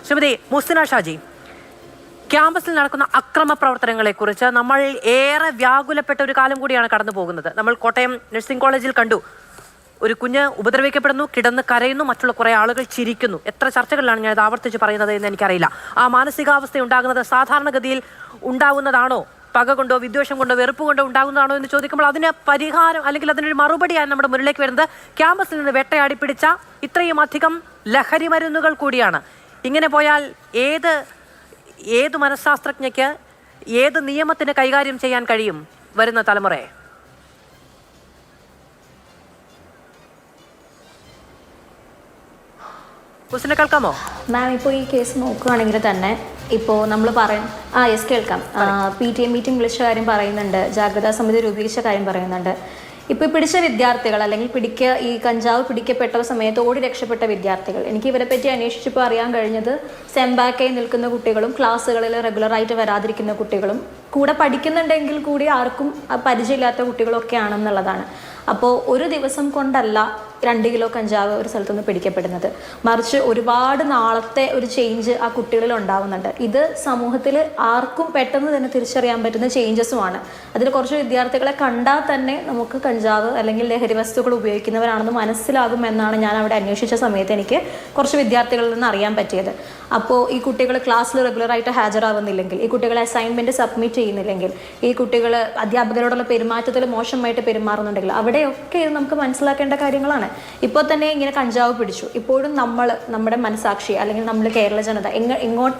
ശ്രീമതി മുഹ്സിന ഷാജി, ക്യാമ്പസിൽ നടക്കുന്ന അക്രമ പ്രവർത്തനങ്ങളെക്കുറിച്ച് നമ്മൾ ഏറെ വ്യാകുലപ്പെട്ട ഒരു കാലം കൂടിയാണ് കടന്നു പോകുന്നത്. നമ്മൾ കോട്ടയം നഴ്സിംഗ് കോളേജിൽ കണ്ടു, ഒരു കുഞ്ഞ് ഉപദ്രവിക്കപ്പെടുന്നു, കിടന്ന് കരയുന്നു, മറ്റുള്ള കുറേ ആളുകൾ ചിരിക്കുന്നു. എത്ര ചർച്ചകളിലാണ് ഞാൻ ഇത് ആവർത്തിച്ച് പറയുന്നത് എന്ന് എനിക്കറിയില്ല. ആ മാനസികാവസ്ഥ ഉണ്ടാകുന്നത് സാധാരണഗതിയിൽ ഉണ്ടാകുന്നതാണോ? പക കൊണ്ടോ വിദ്വേഷം കൊണ്ടോ വെറുപ്പ് കൊണ്ടോ ഉണ്ടാകുന്നതാണോ എന്ന് ചോദിക്കുമ്പോൾ അതിന് പരിഹാരം അല്ലെങ്കിൽ അതിനൊരു മറുപടിയാണ് നമ്മുടെ മുന്നിലേക്ക് വരുന്നത്. ക്യാമ്പസിൽ നിന്ന് വേട്ടയാടി പിടിച്ച ഇത്രയും അധികം ലഹരി മരുന്നുകൾ കൂടിയാണ്. ഇങ്ങനെ പോയാൽ ഏത് മനഃശാസ്ത്രജ്ഞയ്ക്ക് ഏത് നിയമത്തിന് കൈകാര്യം ചെയ്യാൻ കഴിയും വരുന്ന തലമുറയെ? കുസിനെ കേൾക്കാമോ മാം? ഇപ്പോൾ ഈ കേസ് നോക്കുകയാണെങ്കിൽ തന്നെ ഇപ്പോൾ നമ്മൾ യെസ് കേൾക്കാം. PTA മീറ്റിംഗ് വിളിച്ച കാര്യം പറയുന്നുണ്ട്, ജാഗ്രതാ സമിതി രൂപീകരിച്ച കാര്യം പറയുന്നുണ്ട്. ഇപ്പോൾ പിടിച്ച വിദ്യാർത്ഥികൾ അല്ലെങ്കിൽ ഈ കഞ്ചാവ് പിടിക്കപ്പെട്ട സമയത്ത് ഓടി രക്ഷപ്പെട്ട വിദ്യാർത്ഥികൾ, എനിക്ക് ഇവരെ പറ്റി അന്വേഷിച്ചപ്പോൾ അറിയാൻ കഴിഞ്ഞത് സെംബാക്കായി നിൽക്കുന്ന കുട്ടികളും ക്ലാസ്സുകളിൽ റെഗുലറായിട്ട് വരാതിരിക്കുന്ന കുട്ടികളും കൂടെ പഠിക്കുന്നുണ്ടെങ്കിൽ കൂടി ആർക്കും പരിചയമില്ലാത്ത കുട്ടികളൊക്കെ ആണെന്നുള്ളതാണ്. അപ്പോൾ ഒരു ദിവസം കൊണ്ടല്ല 2 കിലോ കഞ്ചാവ് ഒരു സ്ഥലത്തുനിന്ന് പിടിക്കപ്പെടുന്നത്, മറിച്ച് ഒരുപാട് നാളത്തെ ഒരു ചേഞ്ച് ആ കുട്ടികളിൽ ഉണ്ടാവുന്നുണ്ട്. ഇത് സമൂഹത്തിൽ ആർക്കും പെട്ടെന്ന് തന്നെ തിരിച്ചറിയാൻ പറ്റുന്ന ചേഞ്ചസുമാണ്. അതിൽ കുറച്ച് വിദ്യാർത്ഥികളെ കണ്ടാൽ തന്നെ നമുക്ക് കഞ്ചാവ് അല്ലെങ്കിൽ ലഹരി വസ്തുക്കൾ ഉപയോഗിക്കുന്നവരാണെന്ന് മനസ്സിലാകുമെന്നാണ് ഞാൻ അവിടെ അന്വേഷിച്ച സമയത്ത് എനിക്ക് കുറച്ച് വിദ്യാർത്ഥികളിൽ നിന്ന് അറിയാൻ പറ്റിയത്. അപ്പോൾ ഈ കുട്ടികൾ ക്ലാസ്സിൽ റെഗുലറായിട്ട് ഹാജരാകുന്നില്ലെങ്കിൽ, ഈ കുട്ടികൾ അസൈൻമെൻറ്റ് സബ്മിറ്റ് ചെയ്യുന്നില്ലെങ്കിൽ, ഈ കുട്ടികൾ അധ്യാപകരോടുള്ള പെരുമാറ്റത്തിൽ മോശമായിട്ട് പെരുമാറുന്നുണ്ടെങ്കിൽ, അവിടെയൊക്കെ ഇത് നമുക്ക് മനസ്സിലാക്കേണ്ട കാര്യങ്ങളാണ്. ഇപ്പോൾ തന്നെ ഇങ്ങനെ കഞ്ചാവ് പിടിച്ചു, ഇപ്പോഴും നമ്മുടെ മനസാക്ഷി അല്ലെങ്കിൽ നമ്മൾ കേരള ജനത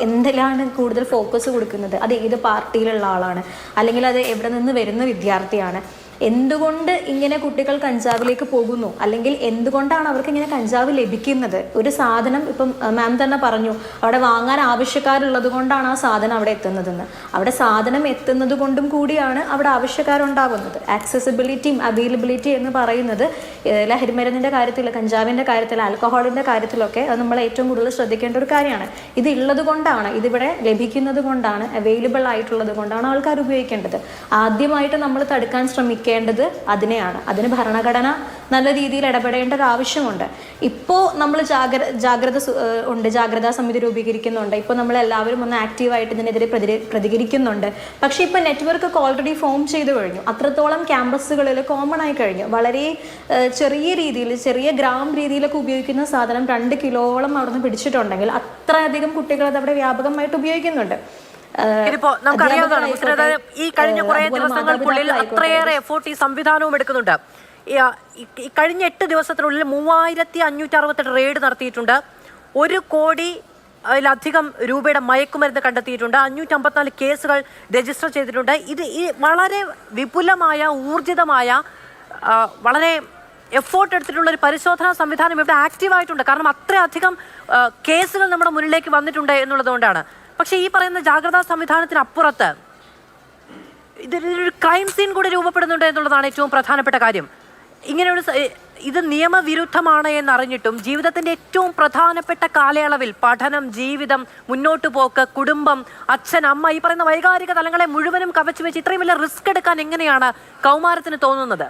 എന്തിലാണ് കൂടുതൽ ഫോക്കസ് കൊടുക്കുന്നത്? അത് ഏത് പാർട്ടിയിലുള്ള ആളാണ്, അല്ലെങ്കിൽ അത് എവിടെ നിന്ന് വരുന്ന വിദ്യാർത്ഥിയാണ്? എന്തുകൊണ്ട് ഇങ്ങനെ കുട്ടികൾ കഞ്ചാവിലേക്ക് പോകുന്നു, അല്ലെങ്കിൽ എന്തുകൊണ്ടാണ് അവർക്ക് ഇങ്ങനെ കഞ്ചാവ് ലഭിക്കുന്നത്? ഒരു സാധനം ഇപ്പം മാം തന്നെ പറഞ്ഞു, അവിടെ വാങ്ങാൻ ആവശ്യക്കാരുള്ളത് കൊണ്ടാണ് ആ സാധനം അവിടെ എത്തുന്നതെന്ന്. അവിടെ സാധനം എത്തുന്നത് കൊണ്ടും കൂടിയാണ് അവിടെ ആവശ്യക്കാരുണ്ടാകുന്നത്. ആക്സസിബിലിറ്റിയും അവൈലബിലിറ്റി എന്ന് പറയുന്നത് ലഹരിമരുന്നിൻ്റെ കാര്യത്തിൽ, കഞ്ചാവിൻ്റെ കാര്യത്തിൽ, ആൽക്കഹോളിൻ്റെ കാര്യത്തിലൊക്കെ അത് നമ്മൾ ഏറ്റവും കൂടുതൽ ശ്രദ്ധിക്കേണ്ട ഒരു കാര്യമാണ്. ഇത് ഉള്ളത് കൊണ്ടാണ്, ഇതിവിടെ ലഭിക്കുന്നത് കൊണ്ടാണ്, അവൈലബിൾ ആയിട്ടുള്ളത് കൊണ്ടാണ് ആൾക്കാർ ഉപയോഗിക്കേണ്ടത്. ആദ്യമായിട്ട് നമ്മൾ തടുക്കാൻ ശ്രമിക്കേണ്ടത് അതിനെയാണ്. അതിന് ഭരണഘടന നല്ല രീതിയിൽ ഇടപെടേണ്ടത് ആവശ്യമുണ്ട്. ഇപ്പോൾ നമ്മൾ ജാഗ്രതാ സമിതി രൂപീകരിക്കുന്നുണ്ട്. ഇപ്പോൾ നമ്മളെല്ലാവരും ഒന്ന് ആക്റ്റീവായിട്ട് ഇതിനെതിരെ പ്രതികരിക്കുന്നുണ്ട്. പക്ഷേ ഇപ്പോൾ നെറ്റ്വർക്ക് ഒക്കെ ഓൾറെഡി ഫോം ചെയ്തു കഴിഞ്ഞു. അത്രത്തോളം ക്യാമ്പസുകളിൽ കോമൺ ആയി കഴിഞ്ഞു. വളരെ ചെറിയ രീതിയിൽ, ചെറിയ ഗ്രാം രീതിയിലൊക്കെ ഉപയോഗിക്കുന്ന സാധനം 2 കിലോളം അവിടെ നിന്ന് പിടിച്ചിട്ടുണ്ടെങ്കിൽ അത്രയധികം കുട്ടികൾ അതവിടെ വ്യാപകമായിട്ട് ഉപയോഗിക്കുന്നുണ്ട്. ഇതിപ്പോ നമുക്കറിയാവുന്നതാണ്, ഈ കഴിഞ്ഞ കുറെ ദിവസങ്ങൾക്കുള്ളിൽ അത്രയേറെ എഫോർട്ട് ഈ സംവിധാനവും എടുക്കുന്നുണ്ട്. ഈ കഴിഞ്ഞ 8 ദിവസത്തിനുള്ളിൽ 3568 റെയ്ഡ് നടത്തിയിട്ടുണ്ട്. 1 കോടിയിലധികം രൂപയുടെ മയക്കുമരുന്ന് കണ്ടെത്തിയിട്ടുണ്ട്. 554 കേസുകൾ രജിസ്റ്റർ ചെയ്തിട്ടുണ്ട്. ഇത് ഈ വളരെ വിപുലമായ, ഊർജിതമായ, വളരെ എഫോർട്ട് എടുത്തിട്ടുള്ള ഒരു പരിശോധനാ സംവിധാനം ഇവിടെ ആക്റ്റീവായിട്ടുണ്ട്. കാരണം അത്രയധികം കേസുകൾ നമ്മുടെ മുന്നിലേക്ക് വന്നിട്ടുണ്ട് എന്നുള്ളതുകൊണ്ടാണ്. പക്ഷേ ഈ പറയുന്ന ജാഗ്രതാ സംവിധാനത്തിനപ്പുറത്ത് ഇതൊരു ക്രൈം സീൻ കൂടി രൂപപ്പെടുന്നുണ്ട് എന്നുള്ളതാണ് ഏറ്റവും പ്രധാനപ്പെട്ട കാര്യം. ഇത് നിയമവിരുദ്ധമാണ് എന്നറിഞ്ഞിട്ടും ജീവിതത്തിൻ്റെ ഏറ്റവും പ്രധാനപ്പെട്ട കാലയളവിൽ പഠനം, ജീവിതം, മുന്നോട്ട് പോക്ക്, കുടുംബം, അച്ഛൻ, അമ്മ, ഈ പറയുന്ന വൈകാരിക തലങ്ങളെ മുഴുവനും കവച്ചു വെച്ച് ഇത്രയും വലിയ റിസ്ക് എടുക്കാൻ എങ്ങനെയാണ് കൗമാരത്തിന് തോന്നുന്നത്?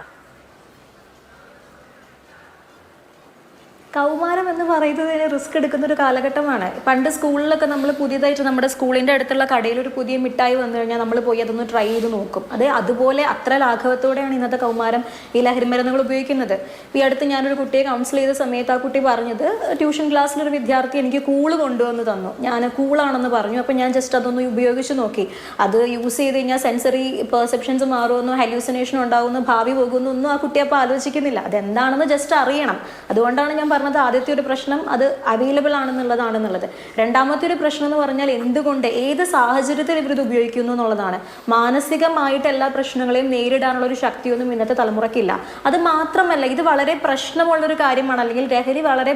കൗമാരം എന്ന് പറയുന്നതിന് റിസ്ക് എടുക്കുന്ന ഒരു കാലഘട്ടമാണ്. പണ്ട് സ്കൂളിലൊക്കെ നമ്മൾ പുതിയതായിട്ട് നമ്മുടെ സ്കൂളിൻ്റെ അടുത്തുള്ള കടയിൽ ഒരു പുതിയ മിഠായി വന്നു കഴിഞ്ഞാൽ നമ്മൾ പോയി അതൊന്ന് ട്രൈ ചെയ്ത് നോക്കും. അതുപോലെ അത്ര ലാഘവത്തോടെയാണ് ഇന്നത്തെ കൗമാരം ഈ ലഹരിമരുന്നുകൾ ഉപയോഗിക്കുന്നത്. ഈ അടുത്ത് ഞാനൊരു കുട്ടിയെ കൗൺസിൽ ചെയ്ത സമയത്ത് ആ കുട്ടി പറഞ്ഞത്, ട്യൂഷൻ ക്ലാസ്സിലൊരു വിദ്യാർത്ഥി എനിക്ക് കൂള് കൊണ്ടുവന്ന് തന്നു, ഞാൻ കൂളാണെന്ന് പറഞ്ഞു. അപ്പം ഞാൻ ജസ്റ്റ് അതൊന്ന് ഉപയോഗിച്ച് നോക്കി. അത് യൂസ് ചെയ്ത് കഴിഞ്ഞാൽ സെൻസറി പെർസെപ്ഷൻസ് മാറുമെന്നോ ഹലൂസിനേഷൻ ഉണ്ടാകുമെന്നോ ഭാവി പോകുന്നു ഒന്നും ആ കുട്ടി അപ്പോൾ ആലോചിക്കുന്നില്ല. അതെന്താണെന്ന് ജസ്റ്റ് അറിയണം. അതുകൊണ്ടാണ് ഞാൻ പറഞ്ഞത്, ആദ്യത്തെ ഒരു പ്രശ്നം അത് അവൈലബിൾ ആണെന്നുള്ളത്. രണ്ടാമത്തെ ഒരു പ്രശ്നം എന്ന് പറഞ്ഞാൽ എന്തുകൊണ്ട്, ഏത് സാഹചര്യത്തിൽ ഇവരിത് ഉപയോഗിക്കുന്നു എന്നുള്ളതാണ്. മാനസികമായിട്ട് എല്ലാ പ്രശ്നങ്ങളെയും നേരിടാനുള്ള ഒരു ശക്തിയൊന്നും ഇന്നത്തെ തലമുറയ്ക്കില്ല. അത് മാത്രമല്ല, ഇത് വളരെ പ്രശ്നമുള്ളൊരു കാര്യമാണ്, അല്ലെങ്കിൽ ലഹരി വളരെ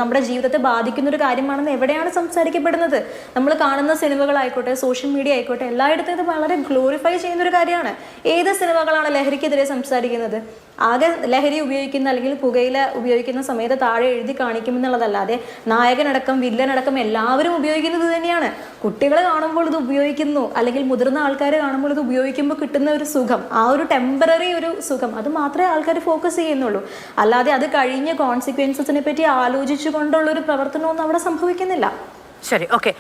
നമ്മുടെ ജീവിതത്തെ ബാധിക്കുന്ന ഒരു കാര്യമാണെന്ന് എവിടെയാണ് സംസാരിക്കപ്പെടുന്നത്? നമ്മൾ കാണുന്ന സിനിമകളായിക്കോട്ടെ, സോഷ്യൽ മീഡിയ ആയിക്കോട്ടെ, എല്ലായിടത്തും ഇത് വളരെ ഗ്ലോറിഫൈ ചെയ്യുന്നൊരു കാര്യമാണ്. ഏത് സിനിമകളാണ് ലഹരിക്കെതിരെ സംസാരിക്കുന്നത്? ആകെ ലഹരി ഉപയോഗിക്കുന്ന അല്ലെങ്കിൽ പുകയില ഉപയോഗിക്കുന്ന സമയത്ത് താഴെ എഴുതി കാണിക്കുമെന്നുള്ളതല്ലാതെ നായകനടക്കം വില്ലനടക്കം എല്ലാവരും ഉപയോഗിക്കുന്നത് തന്നെയാണ്. കുട്ടികൾ കാണുമ്പോൾ ഇത് ഉപയോഗിക്കുന്നു, അല്ലെങ്കിൽ മുതിർന്ന ആൾക്കാർ കാണുമ്പോൾ ഇത് ഉപയോഗിക്കുമ്പോൾ കിട്ടുന്ന ഒരു സുഖം, ആ ഒരു ടെമ്പററി ഒരു സുഖം, അത് മാത്രമേ ആൾക്കാർ ഫോക്കസ് ചെയ്യുന്നുള്ളൂ. അല്ലാതെ അത് കഴിഞ്ഞ കോൺസിക്വൻസസിനെ പറ്റി ആലോചിച്ചു കൊണ്ടുള്ളൊരു പ്രവർത്തനമൊന്നും അവിടെ സംഭവിക്കുന്നില്ല. ശരി, ഓക്കെ.